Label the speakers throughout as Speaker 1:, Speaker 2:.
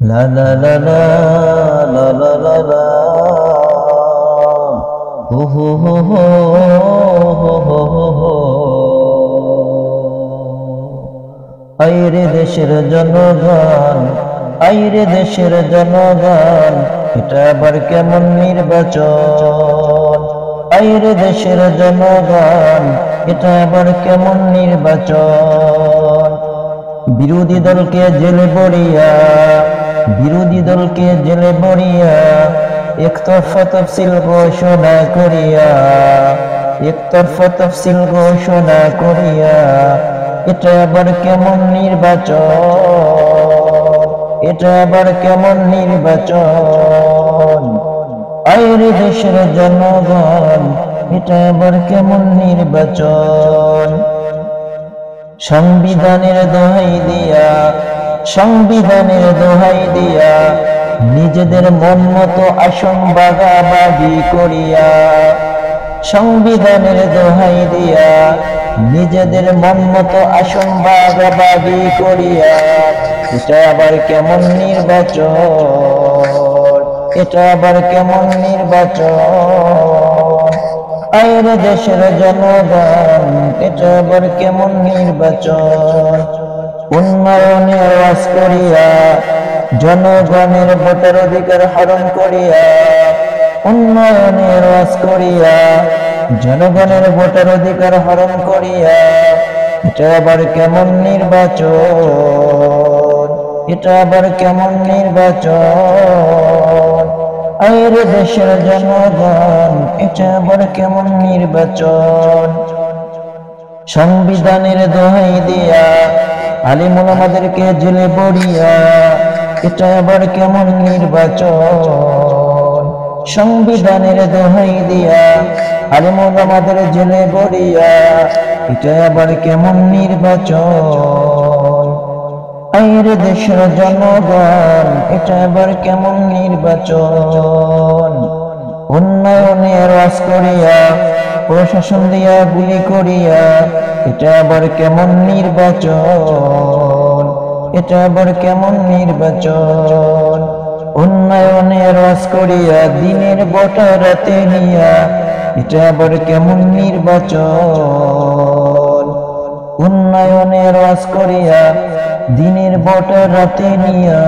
Speaker 1: লা লা লা লা লা লা লা লা হো হো হো হো হো হো হো হো। আইরে দেশের জনগণ, আইরে দেশের জনগণ, এটা আবার কেমন নির্বাচন? আইরে দেশের জনগণ, এটা আবার কেমন নির্বাচন? বিরোধী দলকে জেলে ভরিয়া, বিরোধী দলকে জেলে ভরিয়া, একতরফা তফসিল ঘোষণা করিয়া, একতরফা তফসিল ঘোষণা করিয়া, এটা আবার কেমন নির্বাচন? এটা আবার কেমন নির্বাচন? আইরে দেশের জনগণ, এটা আবার কেমন নির্বাচন? সংবিধানের দোহাই দিয়া, সংবিধানের দোহাই দিয়া, নিজেদের মন মতো আসন ভাগাভাগি করিয়া, সংবিধানের দোহাই দিয়া, নিজেদের মন মতো আসন ভাগাভাগি করিয়া, এটা আবার কেমন নির্বাচন? এটা আবার কেমন নির্বাচন? আইরে দেশের জনগণ, এটা আবার কেমন নির্বাচন? উন্নয়নের ওয়াজ করিয়া, জনগণের ভোটের অধিকার হরণ করিয়া, উন্নয়নের ওয়াজ করিয়া, জনগণের ভোটের অধিকার হরণ করিয়া, এটা আবার কেমন নির্বাচন? এটা আবার কেমন নির্বাচন? আইরে দেশের জনগণ, এটা আবার কেমন নির্বাচন? সংবিধানের দোহাই দিয়া, আলিম ওলামাদেরকে জেলে ভরিয়া, এটা আবার কেমন নির্বাচন? সংবিধানের দোহাই দিয়া, আলিম ওলামাদের জেলে ভরিয়া, এটা আবার কেমন নির্বাচন? আইরে দেশের জনগণ, এটা আবার কেমন নির্বাচন? উন্নয়নের ওয়াজ করিয়া, প্রশাসন দিয়া গুলি করিয়া, এটা আবার কেমন নির্বাচন? এটা আবার কেমন নির্বাচন? উন্নয়নের ওয়াজ করিয়া, দিনের বটা রাতে নিয়া, এটা আবার কেমন নির্বাচন? উন্নয়নের ওয়াজ করিয়া, দিনের বটা রাতে নিয়া,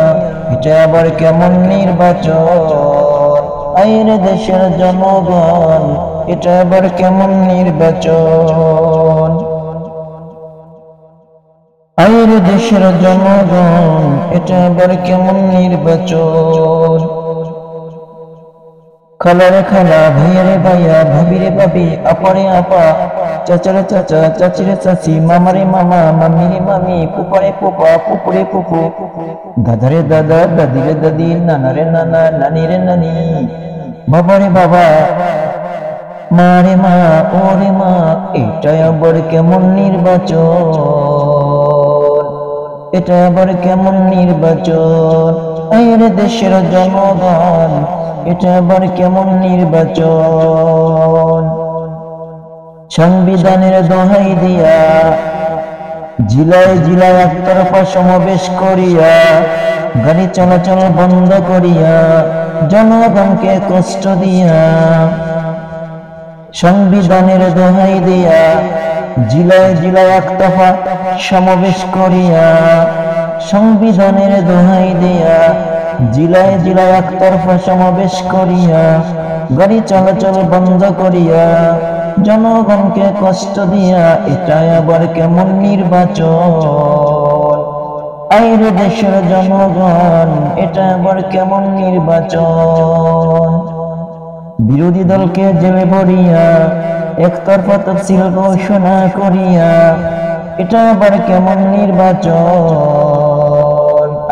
Speaker 1: এটা আবার কেমন নির্বাচন? আইরে দেশের জনগণ, এটা আবার কেমন নির্বাচন? আইরে দেশের জনগণ, এটা আবার কেমন নির্বাচন? খালারে খালা, ভাইয়ারে ভাইয়া, ভাবিরে ভাবি, আপারে আপা, চাচারে চাচা, চাচিরে চাচি, মামারে মামা, মামিরে মামি, পুপারে পুপা, পুপুরে পুপু, দাদারে দাদা, দাদিরে দাদি, নানারে নানা, নানিরে নানি, বাবারে বাবা, মারে মা, ওরে মা, এটা আবার কেমন নির্বাচন? এটা আবার কেমন নির্বাচন? আইরে দেশের জনগণ, এটা আবার কেমন নির্বাচন? সংবিধানের দোহাই দিয়া, জিলায় জিলায় একতরফা সমাবেশ করিয়া, গাড়ি চলাচল বন্ধ করিয়া, জনগণকে কষ্ট দিয়া, সংবিধানের দোহাই দিয়া, জিলায় জিলায় একতরফা সমাবেশ করিয়া, সংবিধানের দোহাই দিয়া, জিলায় জিলায় একতরফা সমাবেশ করিয়া, গাড়ি চলাচল বন্ধ করিয়া, জনগণকে কষ্ট দিয়া, এটা আবার কেমন নির্বাচন? আইরে দেশের জনগণ, এটা আবার কেমন নির্বাচন? বিরোধী দলকে জেলে ভরিয়া, একতরফা তফসিল ঘোষণা করিয়া, এটা আবার কেমন নির্বাচন?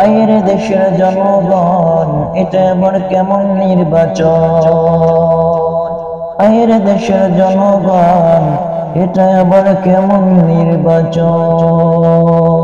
Speaker 1: আইরে দেশের জনগণ, এটা আবার কেমন নির্বাচন? আইরে দেশের জনগণ, এটা আবার কেমন নির্বাচন?